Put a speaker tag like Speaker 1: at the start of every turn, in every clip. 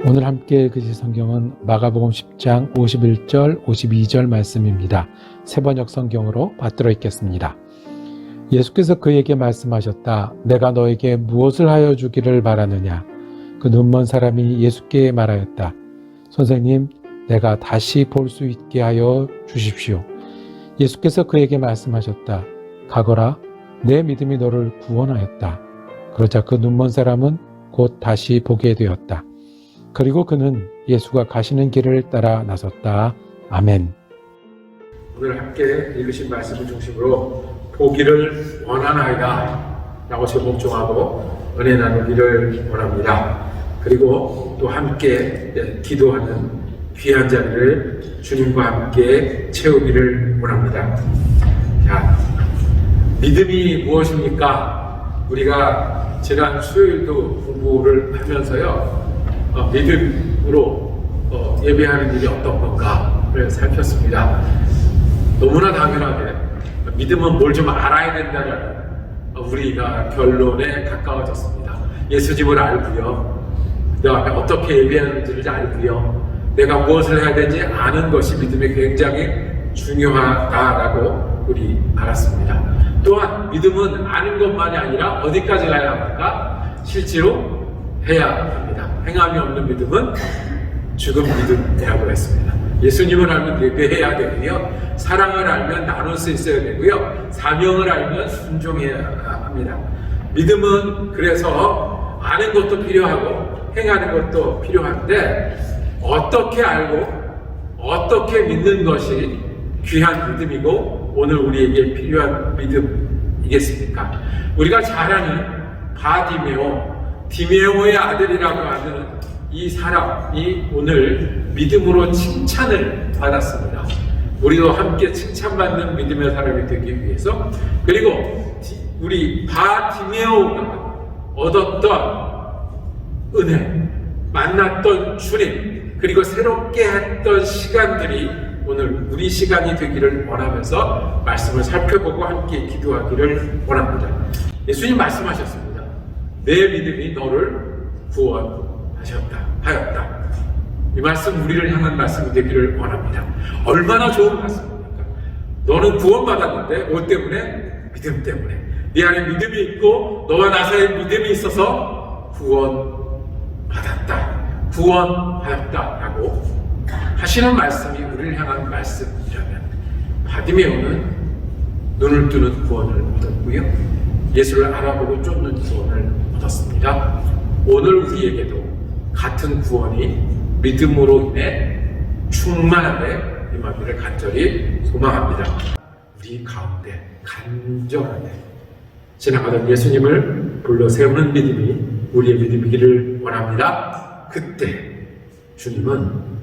Speaker 1: 오늘 함께 읽으실 성경은 마가복음 10장 51절, 52절 말씀입니다. 세번역 성경으로 받들어 읽겠습니다. 예수께서 그에게 말씀하셨다. 내가 너에게 무엇을 하여 주기를 바라느냐? 그 눈먼 사람이 예수께 말하였다. 선생님, 내가 다시 볼 수 있게 하여 주십시오. 예수께서 그에게 말씀하셨다. 가거라, 내 믿음이 너를 구원하였다. 그러자 그 눈먼 사람은 곧 다시 보게 되었다. 그리고 그는 예수가 가시는 길을 따라 나섰다. 아멘.
Speaker 2: 오늘 함께 읽으신 말씀을 중심으로 보기를 원하나이다 라고 제목 정하고 은혜 나누기를 원합니다. 그리고 또 함께 기도하는 귀한 자리를 주님과 함께 채우기를 원합니다. 자, 믿음이 무엇입니까? 우리가 지난 수요일도 공부를 하면서요, 믿음으로 예배하는 일이 어떤 건가를 살폈습니다. 너무나 당연하게 믿음은 뭘 좀 알아야 된다는 우리가 결론에 가까워졌습니다. 예수님을 알고요, 그 다음에 어떻게 예배하는지를 알고요, 내가 무엇을 해야 되는지 아는 것이 믿음에 굉장히 중요하다라고 우리 알았습니다. 또한 믿음은 아는 것만이 아니라 어디까지 가야 합니까? 실제로 해야 합니다. 행함이 없는 믿음은 죽은 믿음이라고 했습니다. 예수님을 알면 예배해야 되고요, 사랑을 알면 나눌 수 있어야 되고요, 사명을 알면 순종해야 합니다. 믿음은 그래서 아는 것도 필요하고 행하는 것도 필요한데, 어떻게 알고 어떻게 믿는 것이 귀한 믿음이고 오늘 우리에게 필요한 믿음이겠습니까? 우리가 잘 아는 바디메오, 디메오의 아들이라고 하는 이 사람이 오늘 믿음으로 칭찬을 받았습니다. 우리도 함께 칭찬받는 믿음의 사람이 되기 위해서, 그리고 우리 바디메오가 얻었던 은혜, 만났던 주님, 그리고 새롭게 했던 시간들이 오늘 우리 시간이 되기를 원하면서 말씀을 살펴보고 함께 기도하기를 원합니다. 예수님 말씀하셨습니다. 내 믿음이 너를 하였다. 이 말씀 우리를 향한 말씀이 되기를 원합니다. 얼마나 좋은 말씀입니까? 너는 구원받았는데 뭐 때문에? 믿음 때문에. 네 안에 믿음이 있고 너와 나 사이에 믿음이 있어서 구원하였다 라고 하시는 말씀이 우리를 향한 말씀이라면, 바디메오는 눈을 뜨는 구원을 얻었고요, 예수를 알아보고 쫓는 구원을 얻었습니다. 오늘 우리에게도 같은 구원이 믿음으로 인해 충만하게 임하기를 간절히 소망합니다. 우리 가운데 간절하게 지나가던 예수님을 불러 세우는 믿음이 우리의 믿음이기를 원합니다. 그때 주님은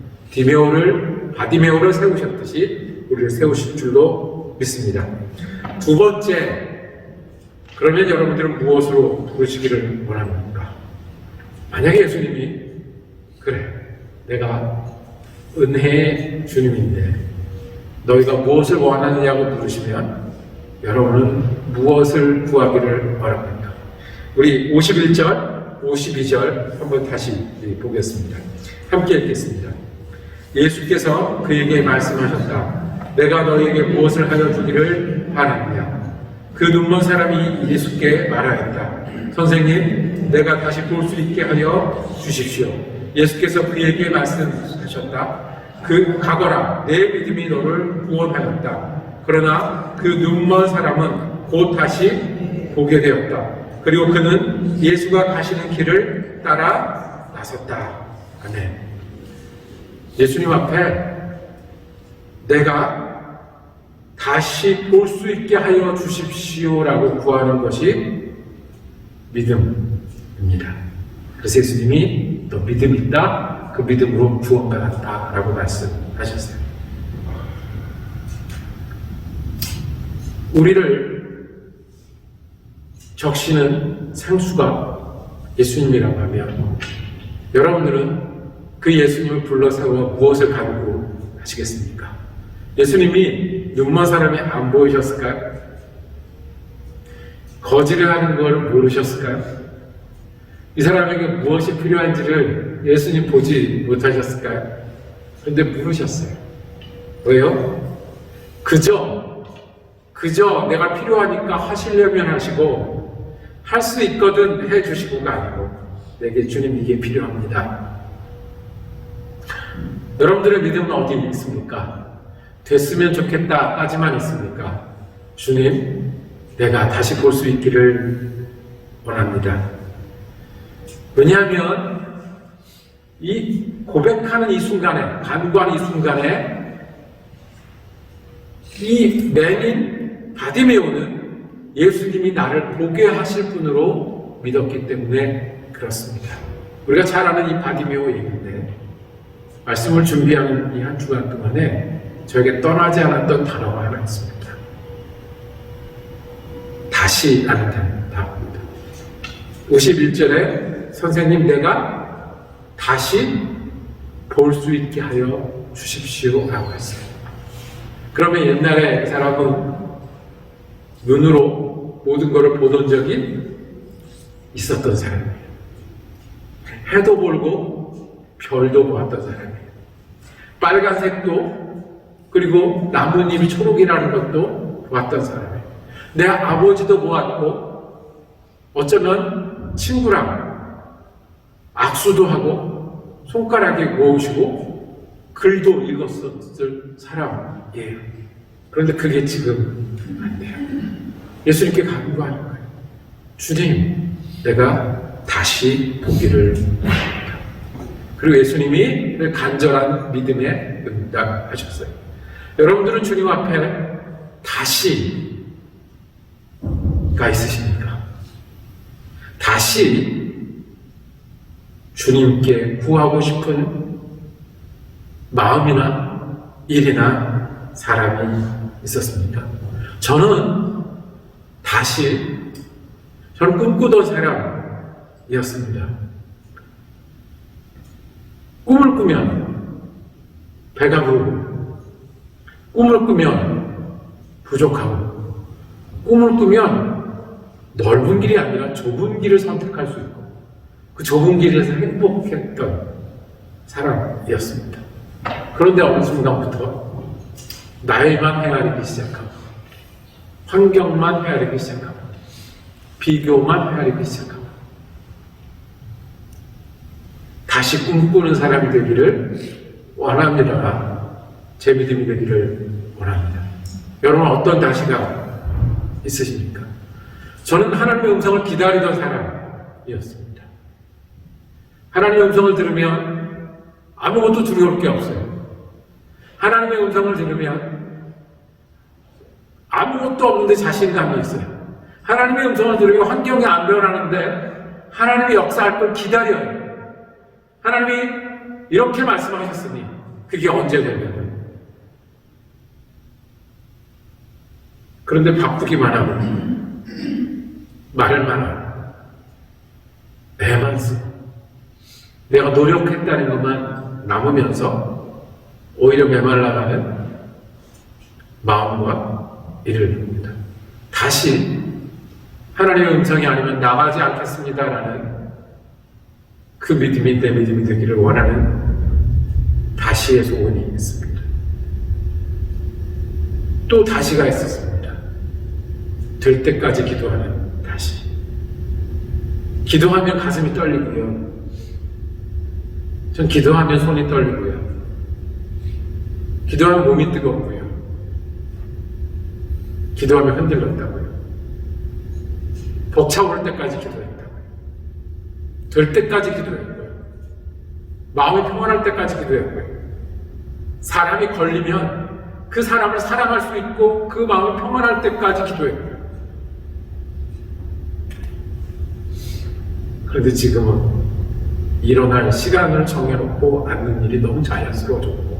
Speaker 2: 바디메오를 세우셨듯이 우리를 세우실 줄로 믿습니다. 두 번째, 그러면 여러분들은 무엇으로 부르시기를 원합니까? 만약에 예수님이 그래, 내가 은혜의 주님인데 너희가 무엇을 원하느냐고 물으시면 여러분은 무엇을 구하기를 원합니까? 우리 51절, 52절 한번 다시 보겠습니다. 함께 읽겠습니다. 예수께서 그에게 말씀하셨다. 내가 너에게 무엇을 하여 주기를 바라느냐? 그 눈먼 사람이 예수께 말하였다. 선생님, 내가 다시 볼 수 있게 하여 주십시오. 예수께서 그에게 말씀하셨다. 가거라, 내 믿음이 너를 구원하였다. 그러나 그 눈먼 사람은 곧 다시 보게 되었다. 그리고 그는 예수가 가시는 길을 따라 나섰다. 아멘. 예수님 앞에 내가 다시 볼 수 있게 하여 주십시오라고 구하는 것이 믿음입니다. 그래서 예수님이 너 믿음 있다, 그 믿음으로 구원받았다 라고 말씀하셨어요. 우리를 적시는 상수가 예수님이라고 하면 여러분들은 그 예수님을 불러 세워 무엇을 가지고 하시겠습니까? 예수님이 눈먼 사람이 안 보이셨을까요? 거지를 하는 걸 모르셨을까요? 이 사람에게 무엇이 필요한지를 예수님 보지 못하셨을까요? 그런데 물으셨어요. 왜요? 그저 내가 필요하니까 하시려면 하시고 할 수 있거든 해주시고가 아니고 내게 주님 이게 필요합니다. 여러분들의 믿음은 어디 있습니까? 됐으면 좋겠다까지만 있습니까? 주님, 내가 다시 볼 수 있기를 원합니다. 왜냐하면 이 고백하는 이 순간에, 간구하는 이 순간에 이 맹인 바디메오는 예수님이 나를 보게 하실 분으로 믿었기 때문에 그렇습니다. 우리가 잘 아는 이 바디메오 얘기인데 말씀을 준비하는 이 한 주간 동안에 저에게 떠나지 않았던 단어가 하나 있습니다. 다시라는 단어입니다. 51절에 선생님 내가 다시 볼 수 있게 하여 주십시오 라고 했어요. 그러면 옛날에 그 사람은 눈으로 모든 것을 보던 적이 있었던 사람이에요. 해도 보고 별도 보았던 사람이에요. 빨간색도 그리고 나뭇잎이 초록이라는 것도 보았던 사람이에요. 내 아버지도 보았고 어쩌면 친구랑 악수도 하고 손가락에 모으시고 글도 읽었었을 사람이에요. 그런데 그게 지금 안 돼요. 예수님께 간구하는 거예요. 주님, 내가 다시 보기를 원합니다. 그리고 예수님이 간절한 믿음에 응답하셨어요. 여러분들은 주님 앞에 다시가 있으십니까? 다시 주님께 구하고 싶은 마음이나 일이나 사람이 있었습니까? 저는 꿈꾸던 사람이었습니다. 꿈을 꾸면 배가 부르고, 꿈을 꾸면 부족하고, 꿈을 꾸면 넓은 길이 아니라 좁은 길을 선택할 수 있고, 그 좁은 길에서 행복했던 사람이었습니다. 그런데 어느 순간부터 나이만 헤아리기 시작하고, 환경만 헤아리기 시작하고, 비교만 헤아리기 시작하고, 다시 꿈꾸는 사람이 되기를 원합니다. 제 믿음이 되기를 원합니다. 여러분 어떤 다시가 있으십니까? 저는 하나님의 음성을 기다리던 사람이었습니다. 하나님의 음성을 들으면 아무것도 두려울 게 없어요. 하나님의 음성을 들으면 아무것도 없는데 자신감이 있어요. 하나님의 음성을 들으면 환경이 안 변하는데 하나님이 역사할 걸 기다려요. 하나님이 이렇게 말씀하셨으니 그게 언제 되냐고요. 그런데 바쁘기만 하고 말만 하고 애만 쓰고 내가 노력했다는 것만 남으면서 오히려 메말라가는 마음과 일을 봅니다. 다시 하나님의 음성이 아니면 나가지 않겠습니다라는 그 믿음이 내 믿음이 되기를 원하는 다시의 소원이 있습니다. 또 다시가 있었습니다. 될 때까지 기도하는 다시. 기도하면 가슴이 떨리고요. 전 기도하면 손이 떨리고요. 기도하면 몸이 뜨겁고요. 기도하면 흔들렸다고요. 벅차오를 때까지 기도했다고요. 될 때까지 기도했고요. 마음이 평안할 때까지 기도했고요. 사람이 걸리면 그 사람을 사랑할 수 있고 그 마음이 평안할 때까지 기도했고요. 그런데 지금은 일어날 시간을 정해놓고 앉는 일이 너무 자연스러워졌고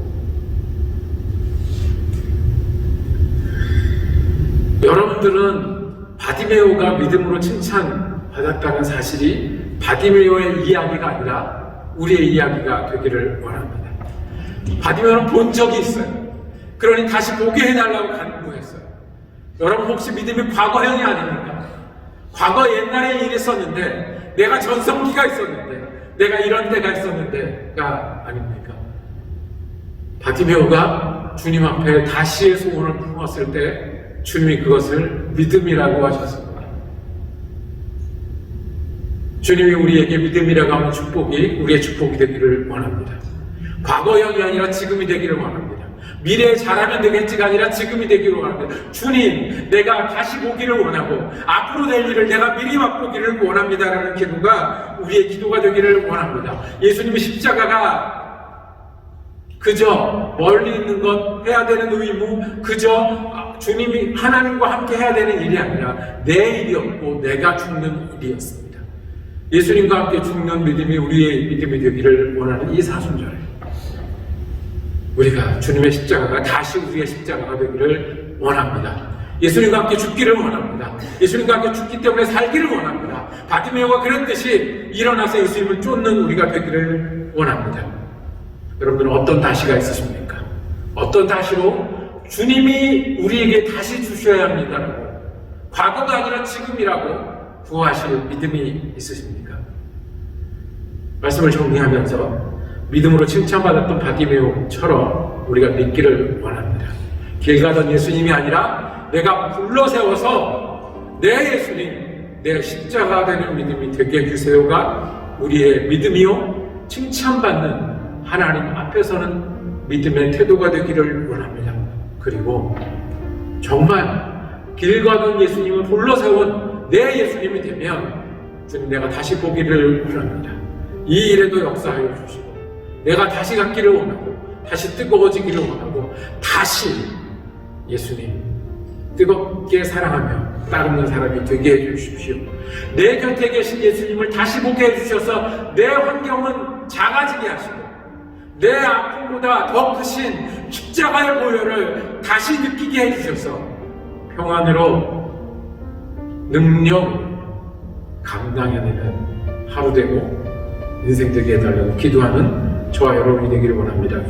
Speaker 2: 여러분들은 바디메오가 믿음으로 칭찬받았다는 사실이 바디메오의 이야기가 아니라 우리의 이야기가 되기를 원합니다. 바디메오는 본 적이 있어요. 그러니 다시 보게 해달라고 간구했어요. 여러분 혹시 믿음이 과거형이 아닙니까? 과거 옛날에 일이 있었는데 내가 전성기가 있었는데 내가 이런 때가 있었는데가 아닙니까? 바티메오가 주님 앞에 다시의 소원을 품었을 때 주님이 그것을 믿음이라고 하셨습니다. 주님이 우리에게 믿음이라고 하는 축복이 우리의 축복이 되기를 원합니다. 과거형이 아니라 지금이 되기를 원합니다. 미래에 잘하면 되겠지가 아니라 지금이 되기를 원합니다. 주님, 내가 다시 보기를 원하고 앞으로 될 일을 내가 미리 맛보기를 원합니다라는 기도가 우리의 기도가 되기를 원합니다. 예수님의 십자가가 그저 멀리 있는 것, 해야 되는 의무, 그저 주님이 하나님과 함께 해야 되는 일이 아니라 내 일이었고 내가 죽는 일이었습니다. 예수님과 함께 죽는 믿음이 우리의 믿음이 되기를 원하는 이 사순절에 우리가 주님의 십자가가 다시 우리의 십자가가 되기를 원합니다. 예수님과 함께 죽기를 원합니다. 예수님과 함께 죽기 때문에 살기를 원합니다. 바티메오가 그랬듯이 일어나서 예수님을 쫓는 우리가 되기를 원합니다. 여러분들은 어떤 다시가 있으십니까? 어떤 다시로 주님이 우리에게 다시 주셔야 합니다라고, 과거가 아니라 지금이라고 구하실 믿음이 있으십니까? 말씀을 정리하면서 믿음으로 칭찬받았던 바티메오처럼 우리가 믿기를 원합니다. 길 가던 예수님이 아니라 내가 불러 세워서 내 예수님, 내 십자가 되는 믿음이 되게 해주세요가 우리의 믿음이요 칭찬받는 하나님 앞에서는 믿음의 태도가 되기를 원합니다. 그리고 정말 길 가던 예수님을 불러 세운 내 예수님이 되면 주님, 내가 다시 보기를 원합니다. 이 일에도 역사하여 주시고 내가 다시 갖기를 원하고 다시 뜨거워지기를 원하고 다시 예수님 뜨겁게 사랑하며 따르는 사람이 되게 해주십시오. 내 곁에 계신 예수님을 다시 보게 해주셔서 내 환경은 작아지게 하시고 내 아픔보다 더 크신 십자가의 보혈을 다시 느끼게 해주셔서 평안으로 능력 감당해내는 하루 되고 인생 되게 해달라고 기도하는 저와 여러분이 되기를 원합니다.